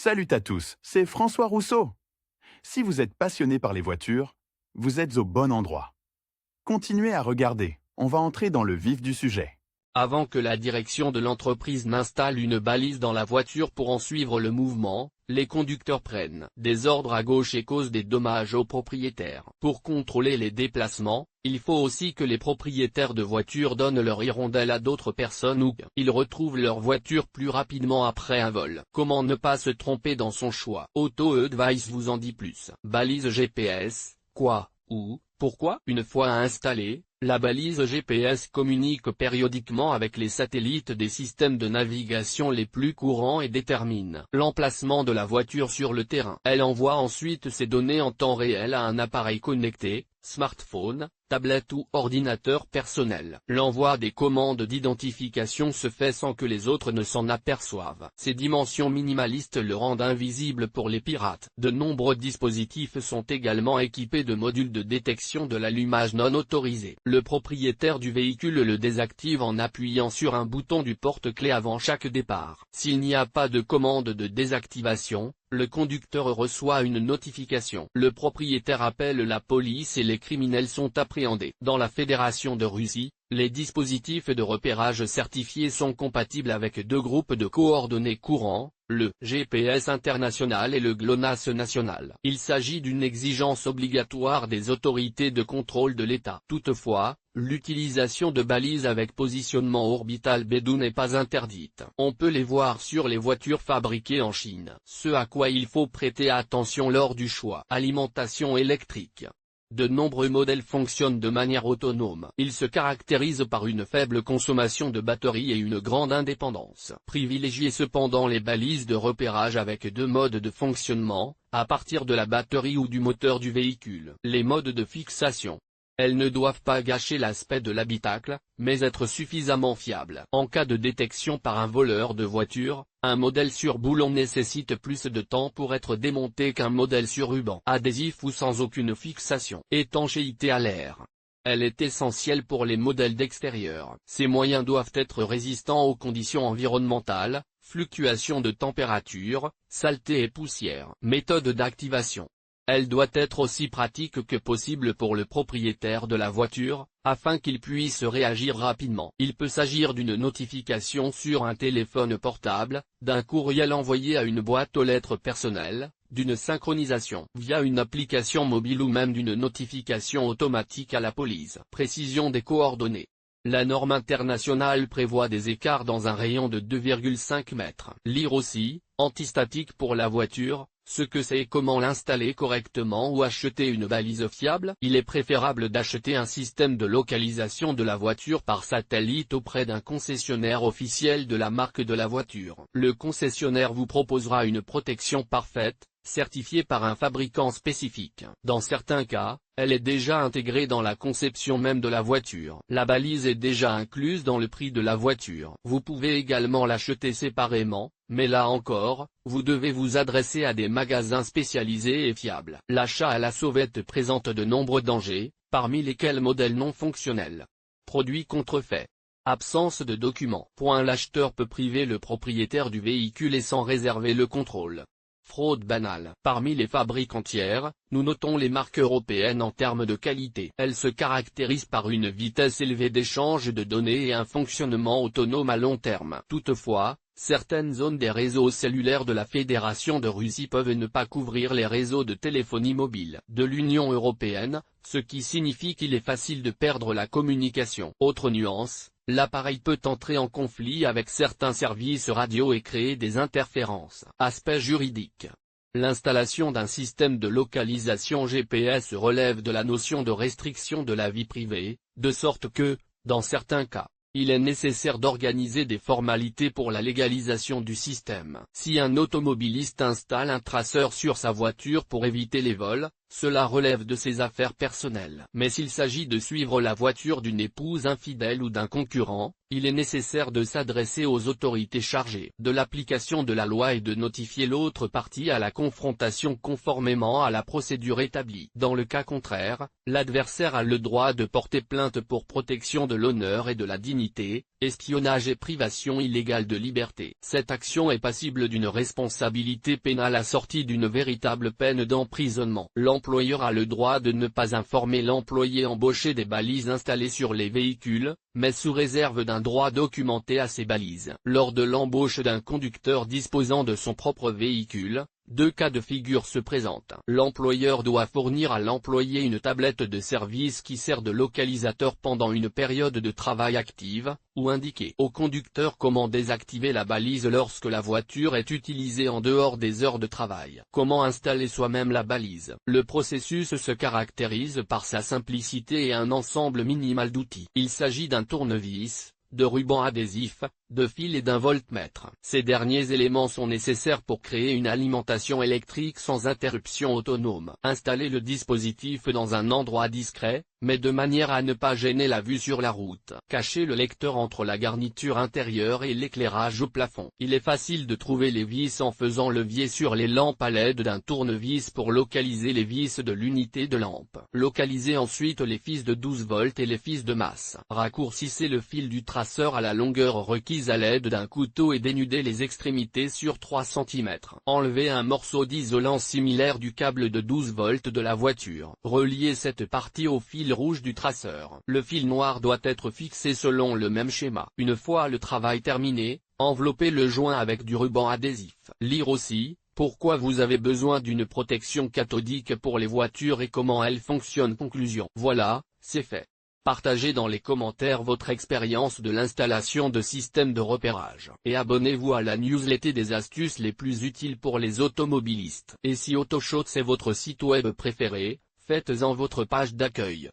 Salut à tous, c'est François Rousseau. Si vous êtes passionné par les voitures, vous êtes au bon endroit. Continuez à regarder, on va entrer dans le vif du sujet. Avant que la direction de l'entreprise n'installe une balise dans la voiture pour en suivre le mouvement, les conducteurs prennent des ordres à gauche et causent des dommages aux propriétaires. Pour contrôler les déplacements, il faut aussi que les propriétaires de voitures donnent leur hirondelle à d'autres personnes ou qu'ils retrouvent leur voiture plus rapidement après un vol. Comment ne pas se tromper dans son choix? Auto Advice vous en dit plus. Balise GPS, quoi, où, pourquoi? Une fois installée, la balise GPS communique périodiquement avec les satellites des systèmes de navigation les plus courants et détermine l'emplacement de la voiture sur le terrain. Elle envoie ensuite ces données en temps réel à un appareil connecté, smartphone, tablette ou ordinateur personnel. L'envoi des commandes d'identification se fait sans que les autres ne s'en aperçoivent. Ces dimensions minimalistes le rendent invisible pour les pirates. De nombreux dispositifs sont également équipés de modules de détection de l'allumage non autorisé. Le propriétaire du véhicule le désactive en appuyant sur un bouton du porte-clés avant chaque départ. S'il n'y a pas de commande de désactivation, le conducteur reçoit une notification. Le propriétaire appelle la police et les criminels sont appréhendés. Dans la Fédération de Russie, les dispositifs de repérage certifiés sont compatibles avec deux groupes de coordonnées courants, le GPS international et le GLONASS national. Il s'agit d'une exigence obligatoire des autorités de contrôle de l'État. Toutefois, l'utilisation de balises avec positionnement orbital B12 n'est pas interdite. On peut les voir sur les voitures fabriquées en Chine. Ce à quoi il faut prêter attention lors du choix. Alimentation électrique. De nombreux modèles fonctionnent de manière autonome. Ils se caractérisent par une faible consommation de batterie et une grande indépendance. Privilégiez cependant les balises de repérage avec deux modes de fonctionnement, à partir de la batterie ou du moteur du véhicule. Les modes de fixation. Elles ne doivent pas gâcher l'aspect de l'habitacle, mais être suffisamment fiables. En cas de détection par un voleur de voiture, un modèle sur boulon nécessite plus de temps pour être démonté qu'un modèle sur ruban. Adhésif ou sans aucune fixation. Étanchéité à l'air. Elle est essentielle pour les modèles d'extérieur. Ces moyens doivent être résistants aux conditions environnementales, fluctuations de température, saleté et poussière. Méthode d'activation. Elle doit être aussi pratique que possible pour le propriétaire de la voiture, afin qu'il puisse réagir rapidement. Il peut s'agir d'une notification sur un téléphone portable, d'un courriel envoyé à une boîte aux lettres personnelle, d'une synchronisation via une application mobile ou même d'une notification automatique à la police. Précision des coordonnées. La norme internationale prévoit des écarts dans un rayon de 2,5 mètres. Lire aussi, antistatique pour la voiture, ce que c'est et comment l'installer correctement ou acheter une balise fiable. Il est préférable d'acheter un système de localisation de la voiture par satellite auprès d'un concessionnaire officiel de la marque de la voiture. Le concessionnaire vous proposera une protection parfaite, certifiée par un fabricant spécifique. Dans certains cas, elle est déjà intégrée dans la conception même de la voiture. La balise est déjà incluse dans le prix de la voiture. Vous pouvez également l'acheter séparément, mais là encore, vous devez vous adresser à des magasins spécialisés et fiables. L'achat à la sauvette présente de nombreux dangers, parmi lesquels modèles non fonctionnels. Produits contrefaits. Absence de documents. L'acheteur peut priver le propriétaire du véhicule et sans réserver le contrôle. Fraude banale. Parmi les fabricants tiers, nous notons les marques européennes en termes de qualité. Elles se caractérisent par une vitesse élevée d'échange de données et un fonctionnement autonome à long terme. Toutefois, certaines zones des réseaux cellulaires de la Fédération de Russie peuvent ne pas couvrir les réseaux de téléphonie mobile de l'Union européenne, ce qui signifie qu'il est facile de perdre la communication. Autre nuance. L'appareil peut entrer en conflit avec certains services radio et créer des interférences. Aspect juridique. L'installation d'un système de localisation GPS relève de la notion de restriction de la vie privée, de sorte que, dans certains cas, il est nécessaire d'organiser des formalités pour la légalisation du système. Si un automobiliste installe un traceur sur sa voiture pour éviter les vols, cela relève de ses affaires personnelles. Mais s'il s'agit de suivre la voiture d'une épouse infidèle ou d'un concurrent, il est nécessaire de s'adresser aux autorités chargées de l'application de la loi et de notifier l'autre partie à la confrontation conformément à la procédure établie. Dans le cas contraire, l'adversaire a le droit de porter plainte pour protection de l'honneur et de la dignité, espionnage et privation illégale de liberté. Cette action est passible d'une responsabilité pénale assortie d'une véritable peine d'emprisonnement. L'employeur a le droit de ne pas informer l'employé embauché des balises installées sur les véhicules, mais sous réserve d'un droit documenté à ces balises. Lors de l'embauche d'un conducteur disposant de son propre véhicule, deux cas de figure se présentent. L'employeur doit fournir à l'employé une tablette de service qui sert de localisateur pendant une période de travail active, ou indiquer au conducteur comment désactiver la balise lorsque la voiture est utilisée en dehors des heures de travail. Comment installer soi-même la balise. Le processus se caractérise par sa simplicité et un ensemble minimal d'outils. Il s'agit d'un tournevis, de ruban adhésif, de fil et d'un voltmètre. Ces derniers éléments sont nécessaires pour créer une alimentation électrique sans interruption autonome. Installer le dispositif dans un endroit discret, mais de manière à ne pas gêner la vue sur la route. Cacher le lecteur entre la garniture intérieure et l'éclairage au plafond. Il est facile de trouver les vis en faisant levier sur les lampes à l'aide d'un tournevis pour localiser les vis de l'unité de lampe. Localisez ensuite les fils de 12 volts et les fils de masse. Raccourcissez le fil du traceur à la longueur requise à l'aide d'un couteau et dénudez les extrémités sur 3 cm. Enlevez un morceau d'isolant similaire du câble de 12 volts de la voiture. Reliez cette partie au fil rouge du traceur. Le fil noir doit être fixé selon le même schéma. Une fois le travail terminé, enveloppez le joint avec du ruban adhésif. Lire aussi, pourquoi vous avez besoin d'une protection cathodique pour les voitures et comment elle fonctionne. Conclusion. Voilà, c'est fait. Partagez dans les commentaires votre expérience de l'installation de systèmes de repérage. Et abonnez-vous à la newsletter des astuces les plus utiles pour les automobilistes. Et si AutoShot c'est votre site web préféré, faites-en votre page d'accueil.